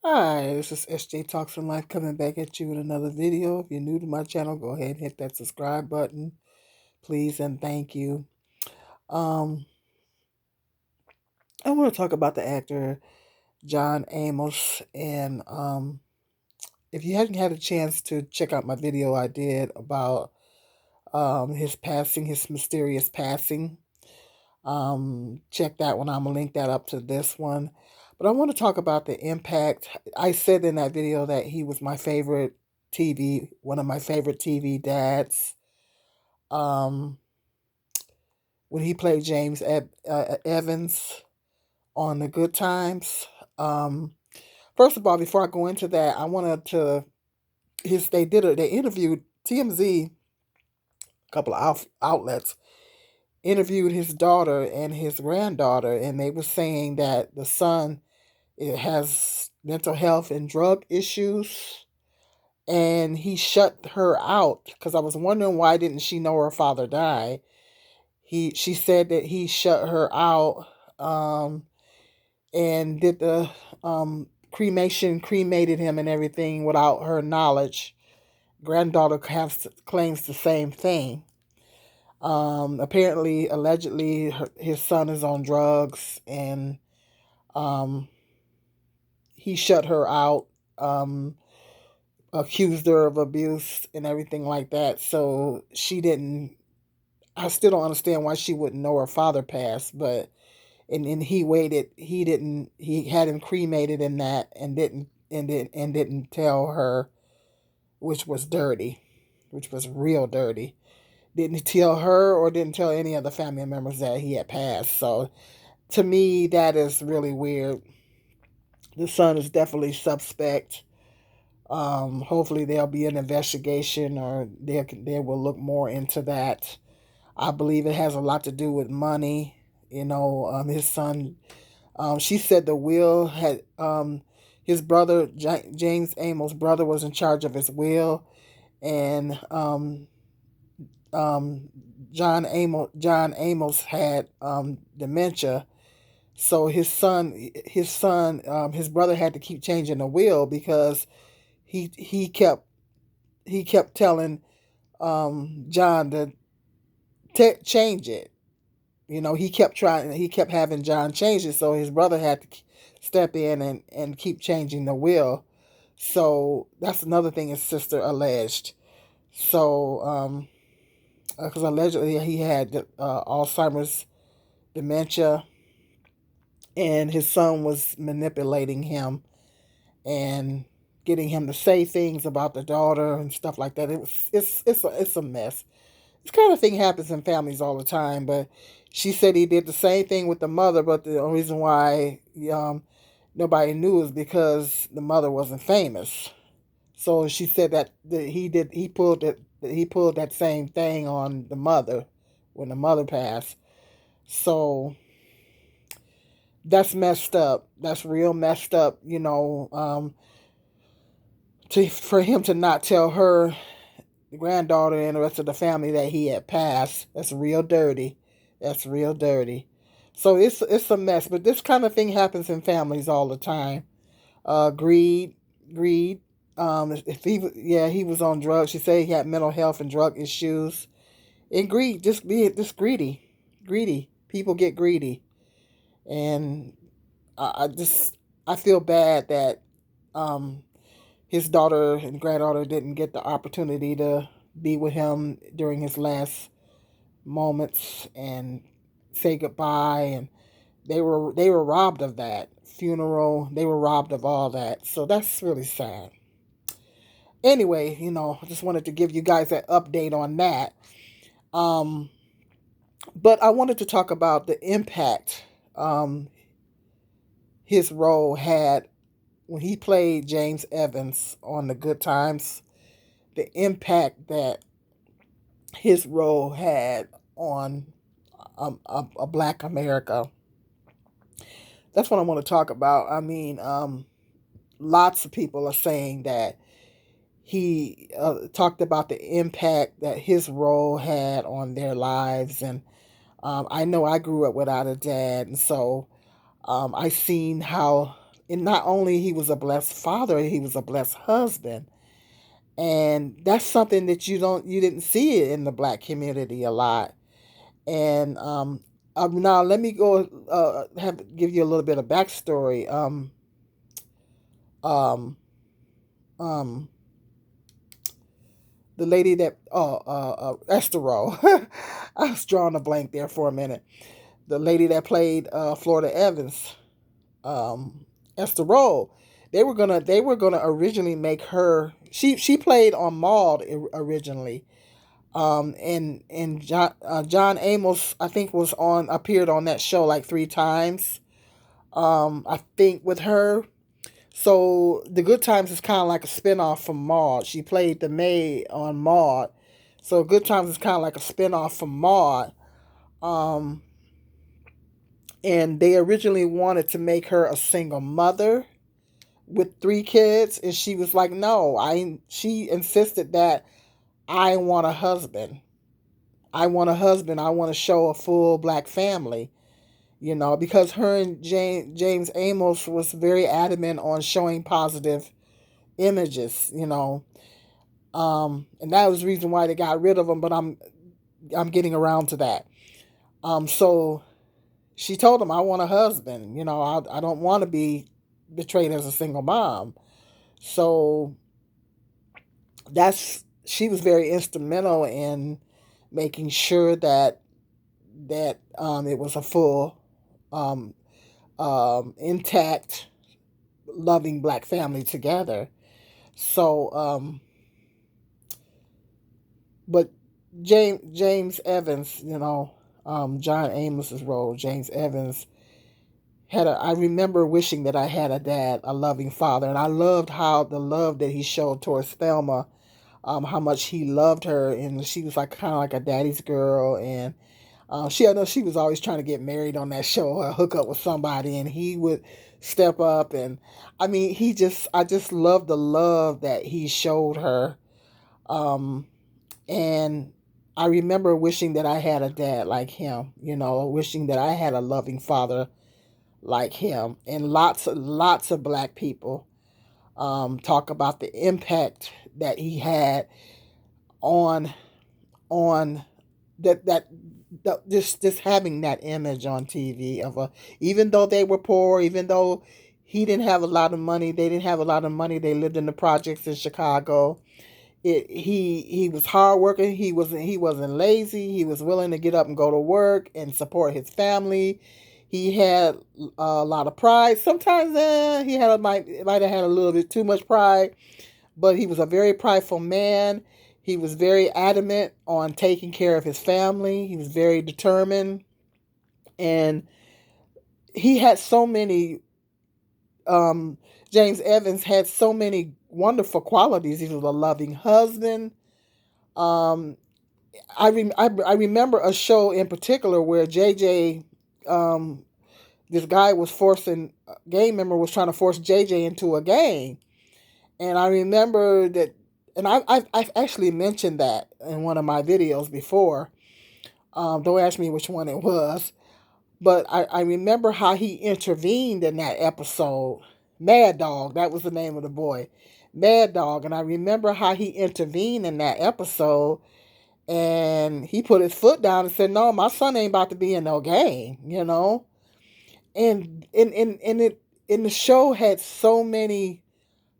Hi, this is SJ Talks in Life coming back at you with another video. If you're new to my channel, go ahead and hit that subscribe button, please and thank you. Um, I want to talk about the actor John Amos, and if you hadn't had a chance to check out my video I did about his passing, his mysterious passing, check that one. I'm gonna link that up to this one. But I want to talk about the impact. I said in that video that he was my favorite one of my favorite TV dads. Um, when he played Evans on The Good Times. Um, First of all, before I go into that, I wanted to they interviewed TMZ, a couple of outlets interviewed his daughter and his granddaughter, and they were saying that the son has mental health and drug issues, and he shut her out because I was wondering why didn't she know her father died. She said that he shut her out, and did the cremated him and everything without her knowledge. Granddaughter claims the same thing. Apparently, allegedly, his son is on drugs, and um, he shut her out, accused her of abuse and everything like that. So she didn't. I still don't understand why she wouldn't know her father passed, but and he waited. He didn't. He had him cremated in that, and didn't tell her, which was dirty, which was real dirty. Didn't tell her or didn't tell any of the family members that he had passed. So to me, that is really weird. The son is definitely suspect. Hopefully, there'll be an investigation, or they will look more into that. I believe it has a lot to do with money. His son. She said the will had his brother James Amos' brother was in charge of his will, and um, John Amos had dementia. So his brother had to keep changing the will because he kept telling John to change it. He kept having John change it, so his brother had to step in and keep changing the will. So that's another thing his sister alleged. So, because allegedly he had Alzheimer's, dementia, and his son was manipulating him and getting him to say things about the daughter and stuff like that. It's a mess. This kind of thing happens in families all the time, but she said he did the same thing with the mother, but the only reason why nobody knew is because the mother wasn't famous. So she said that he pulled that same thing on the mother when the mother passed. So that's messed up. That's real messed up. For him to not tell her, the granddaughter, and the rest of the family that he had passed. That's real dirty. That's real dirty. So it's a mess. But this kind of thing happens in families all the time. Greed. If he was on drugs. She said he had mental health and drug issues. And greed, just greedy. People get greedy, and I feel bad that um his daughter and granddaughter didn't get the opportunity to be with him during his last moments and say goodbye, and they were robbed of that funeral. They were robbed of all that. So that's really sad. Anyway, I just wanted to give you guys an update on that. Um but I wanted to talk about the impact his role had when he played James Evans on The Good Times. The impact that his role had on a Black America. That's what I want to talk about. I mean, lots of people are saying that he talked about the impact that his role had on their lives, and I know I grew up without a dad, and so I seen how. and not only he was a blessed father, he was a blessed husband. And that's something that you didn't see it in the black community a lot. And now let me go give you a little bit of backstory. Um, um, the lady that Esther Rowe. I was drawing a blank there for a minute. The lady that played Florida Evans, Esther Rowe. They were gonna originally make her. She played on Maud originally. And John Amos, I think, appeared on that show like 3 times. I think with her. So the Good Times is kind of like a spinoff from Maud. She played the maid on Maud. So Good Times is kind of like a spinoff from Maud. Um, and they originally wanted to make her a single mother with 3 kids, and she was like, "No, I." She insisted that I want a husband. I want a husband. I want to show a full black family. Because her and James Amos was very adamant on showing positive images. And that was the reason why they got rid of him. But I'm getting around to that. So she told him, "I want a husband. I don't want to be betrayed as a single mom." So she was very instrumental in making sure that it was a full, um, intact, loving black family together. So, but James Evans, John Amos's role, James Evans I remember wishing that I had a dad, a loving father, and I loved how the love that he showed towards Thelma, how much he loved her, and she was like kind of like a daddy's girl, and I know she was always trying to get married on that show or hook up with somebody, and he would step up, and I mean, I just loved the love that he showed her, and I remember wishing that I had a dad like him, wishing that I had a loving father like him, and lots of black people talk about the impact that he had on on just having that image on TV of even though they were poor, even though he didn't have a lot of money, they didn't have a lot of money, they lived in the projects in Chicago. He was hardworking. He wasn't lazy. He was willing to get up and go to work and support his family. He had a lot of pride. Sometimes might have had a little bit too much pride, but he was a very prideful man. He was very adamant on taking care of his family. He was very determined, and he had so many. Um, James Evans had so many wonderful qualities. He was a loving husband. Um, I remember a show in particular where JJ, this guy was forcing a gang member was trying to force JJ into a gang, and I remember that, and I've actually mentioned that in one of my videos before. Don't ask me which one it was, but I remember how he intervened in that episode. Mad Dog, that was the name of the boy. Mad Dog. And I remember how he intervened in that episode, and he put his foot down and said, "No, my son ain't about to be in no gang." And it in the show had so many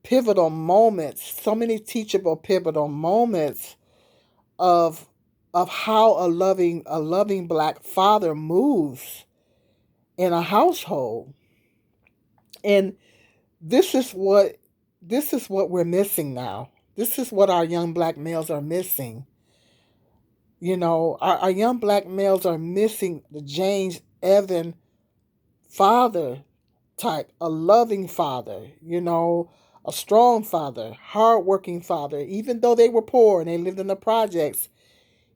pivotal moments, so many teachable pivotal moments of how a loving black father moves in a household. And this is what this is what we're missing now. This is what our young black males are missing. Our young black males are missing the James Evan father type, a loving father, a strong father, hardworking father. Even though they were poor and they lived in the projects,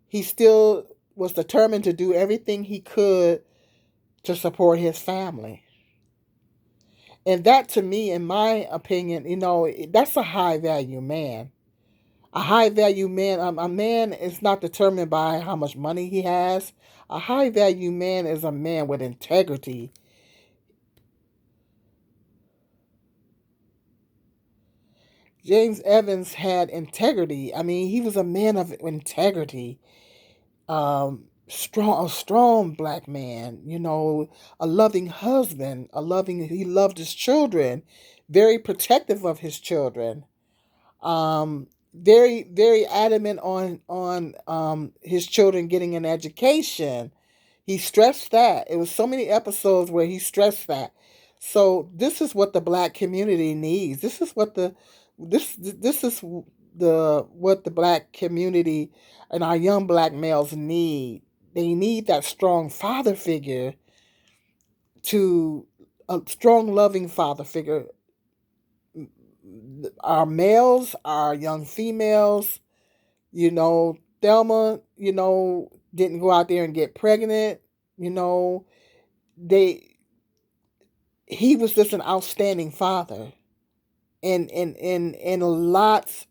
he still was determined to do everything he could to support his family. And that, to me, in my opinion, that's a high value man. A high value man, a man is not determined by how much money he has. A high value man is a man with integrity. James Evans had integrity. I mean, he was a man of integrity. A strong black man, a loving husband, he loved his children, very protective of his children. Very, very adamant on his children getting an education. He stressed that. It was so many episodes where he stressed that. So this is what the black community needs. This is the what the black community and our young black males need. They need that strong father figure, to a strong loving father figure. Our males, our young females, Thelma, didn't go out there and get pregnant. You know, they he was just an outstanding father. And lots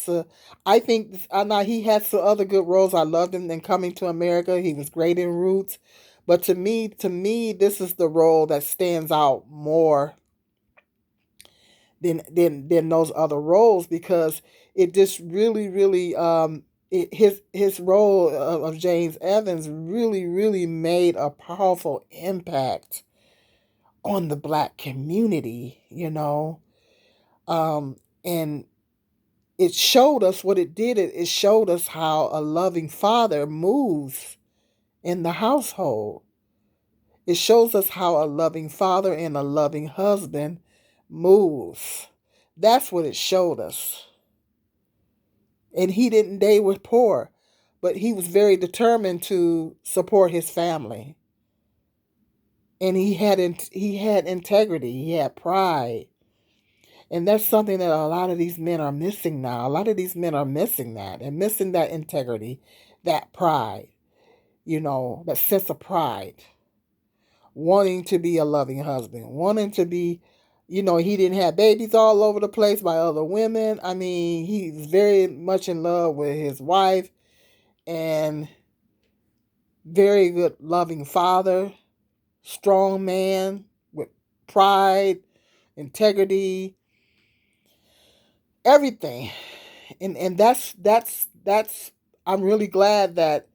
of, I know he had some other good roles. I loved him in Coming to America. He was great in Roots. But to me, this is the role that stands out more than those other roles, because it just really, really, his role of James Evans really, really made a powerful impact on the black community, and it showed us what it did. It showed us how a loving father moves in the household. It shows us how a loving father and a loving husband moves. That's what it showed us. And they were poor, but he was very determined to support his family. And he had integrity, he had pride. And that's something that a lot of these men are missing now. A lot of these men are missing that, and missing that integrity, that pride, that sense of pride, wanting to be a loving husband, wanting to be, he didn't have babies all over the place by other women. I mean, he's very much in love with his wife, and very good loving father, strong man with pride, integrity, everything. And that's I'm really glad that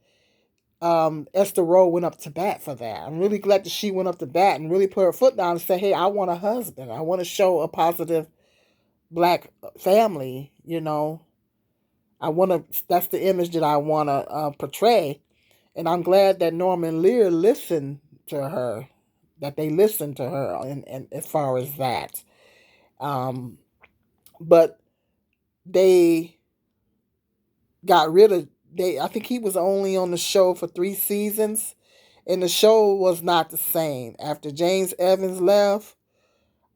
Esther Rowe went up to bat for that. I'm really glad that she went up to bat and really put her foot down and said, "Hey, I want a husband. I want to show a positive black family. I want to. That's the image that I want to portray." And I'm glad that Norman Lear listened to her. That they listened to her, and as far as that, but they got rid of. I think he was only on the show for 3 seasons, and the show was not the same after James Evans left.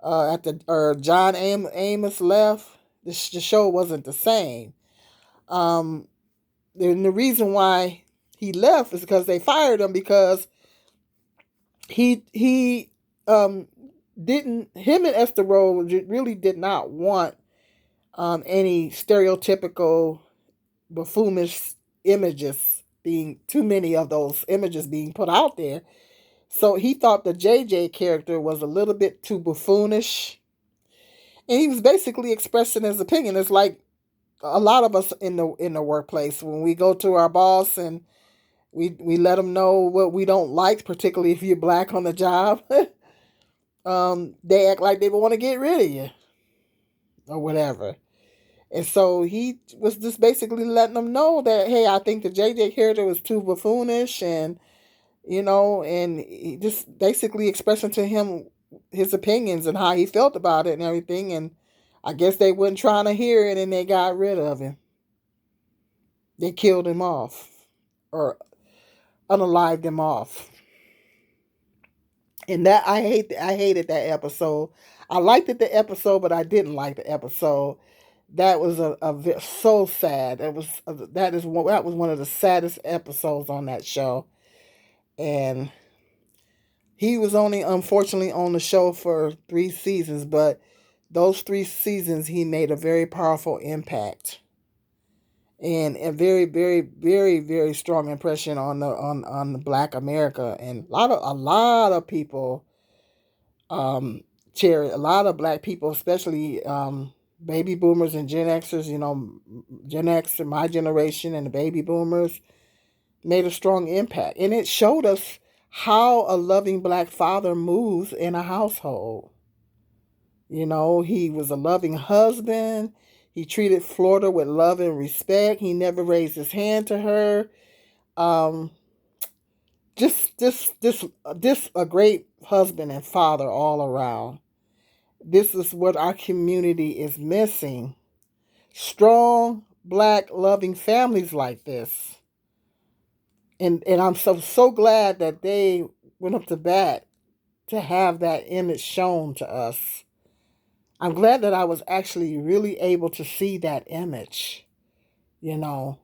After John Amos left, the show wasn't the same. And the reason why he left is because they fired him, because he didn't him and Esther Rowe really did not want any stereotypical buffoonish images, being too many of those images being put out there. So he thought the JJ character was a little bit too buffoonish. And he was basically expressing his opinion. It's like a lot of us in the workplace, when we go to our boss and we let them know what we don't like, particularly if you're black on the job. They act like they want to get rid of you or whatever. And so he was just basically letting them know that, hey, I think the JJ character was too buffoonish, and and he just basically expressing to him his opinions and how he felt about it and everything. And I guess they weren't trying to hear it, and they got rid of him. They killed him off, or unalived him off. And that I hated that episode. I liked the episode, but I didn't like the episode. That was so sad. That was one of the saddest episodes on that show. And he was only, unfortunately, on the show for 3 seasons, but those 3 seasons he made a very powerful impact, and a very, very, very, very strong impression on the Black America. And a lot of people, a lot of black people, especially baby boomers and Gen Xers, Gen X and my generation and the baby boomers made a strong impact. And it showed us how a loving black father moves in a household. He was a loving husband. He treated Florida with love and respect. He never raised his hand to her. Um, just a great husband and father all around. This is what our community is missing. Strong, black, loving families like this. And I'm so glad that they went up to bat to have that image shown to us. I'm glad that I was actually really able to see that image, you know.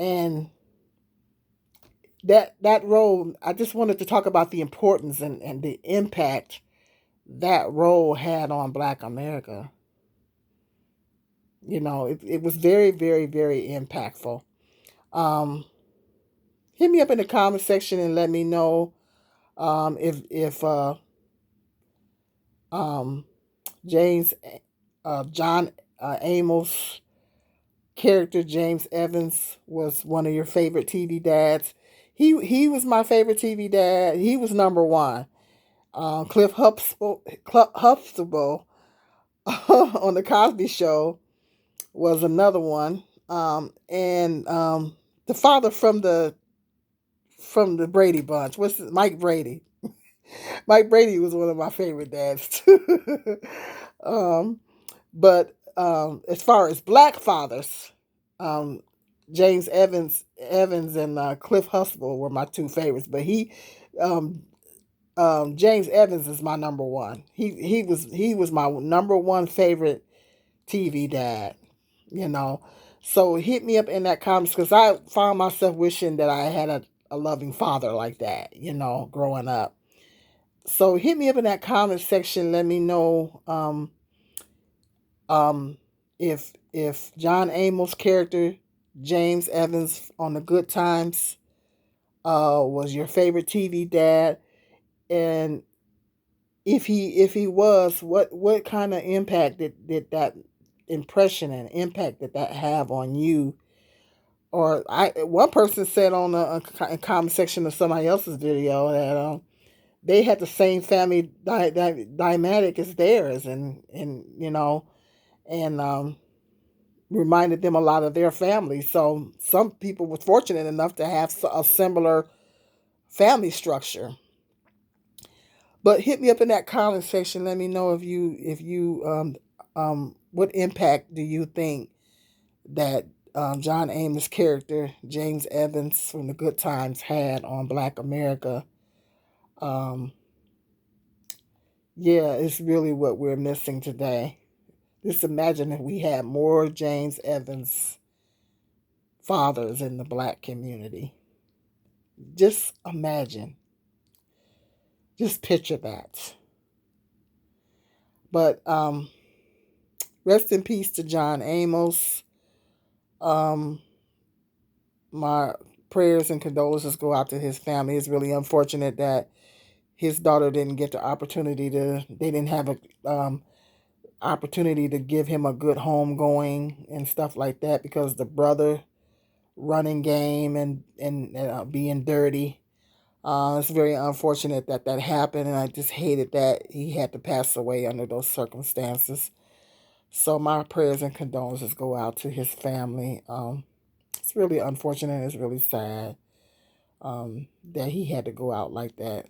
And that role, I just wanted to talk about the importance and the impact that role had on Black America. It was very, very, very impactful. Um, Hit me up in the comment section and let me know if um, James John Amos character James Evans was one of your favorite TV dads. He was my favorite TV dad. He was number one. Cliff Huxtable on the Cosby Show was another one. And the father from the Brady Bunch. What's it? Mike Brady? Mike Brady was one of my favorite dads too. um, but as far as black fathers, um, James Evans and Cliff Huxtable were my two favorites. But um, James Evans is my number one. He was my number one favorite TV dad. You know, so hit me up in that comments because I found myself wishing that I had a loving father like that. Growing up. So hit me up in that comment section. Let me know um, if John Amos' character James Evans on the Good Times was your favorite TV dad, and if he was, what kind of impact did that impression and impact did that have on you? Or one person said on a comment section of somebody else's video that they had the same family dynamic as theirs, and reminded them a lot of their family. So some people were fortunate enough to have a similar family structure. But hit me up in that comment section. Let me know if you what impact do you think that John Amos' character James Evans from the Good Times had on Black America. Um, yeah, it's really what we're missing today. Just imagine if we had more James Evans fathers in the black community. Just imagine. Just picture that. But rest in peace to John Amos. Um, my prayers and condolences go out to his family. It's really unfortunate that his daughter didn't get the opportunity they didn't have a opportunity to give him a good home going and stuff like that because the brother running game and being dirty. It's very unfortunate that happened, and I just hated that he had to pass away under those circumstances. So my prayers and condolences go out to his family. It's really unfortunate. It's really sad that he had to go out like that.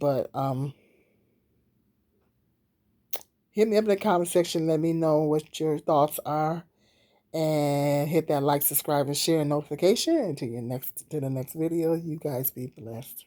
But hit me up in the comment section. Let me know what your thoughts are. And hit that like, subscribe, and share notification. Until the next video, you guys be blessed.